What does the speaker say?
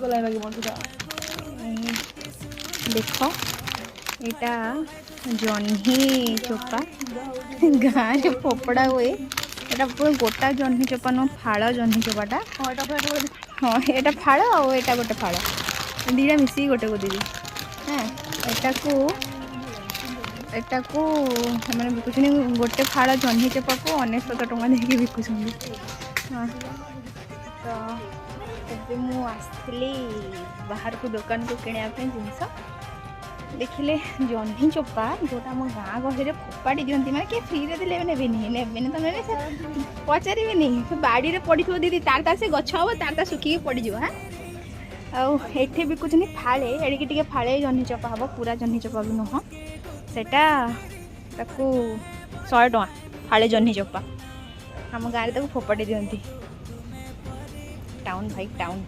गला बाकी मधुरा देख यहाँ जह्नी चोपा गाँव में फोपड़ा हुए यहाँ पूरा गोटा जह्नी चोपा नु फाड़ जह्नी चोपाटा हाँ यहाँ फाड़ आटा गोटे फाड़ दीटा मिसिक गोटे को दीदी हाँ एटा को मैंने बिकुन गोटे फाड़ जह्नी चोपा को 1900 टଙ୍କା देके बिकुन। हाँ तो ଏବେ ମୁଁ ଆସିଥିଲି ବାହାରକୁ ଦୋକାନକୁ କିଣିବା ପାଇଁ ଜିନିଷ ଦେଖିଲେ ଜହ୍ନି ଚୋପା ଯେଉଁଟା ଆମ ଗାଁ ଗହଳିରେ ଫୋପାଡ଼ି ଦିଅନ୍ତି ମାନେ କିଏ ଫ୍ରିରେ ଦେଲେ ନେବେନି ତମେ ପଚାରିବେନି ବାଡ଼ିରେ ପଡ଼ିଥିବ ଦିଦି ତାର ସେ ଗଛ ହେବ ତାର ଶୁଖିକି ପଡ଼ିଯିବ। ହଁ ଆଉ ଏଠି ବିକୁଛନ୍ତି ଫାଳେ ଏଡ଼ିକି ଟିକେ ଫାଳେ ଜହ୍ନି ଚୋପା ହେବ ପୁରା ଜହ୍ନି ଚୋପା ବି ନୁହଁ ସେଟା ତାକୁ 100 ଟଙ୍କା ଫାଳେ ଜହ୍ନି ଚୋପା ଆମ ଗାଁରେ ତାକୁ ଫୋପାଡ଼ି ଦିଅନ୍ତି। टाउन भाई टाउन।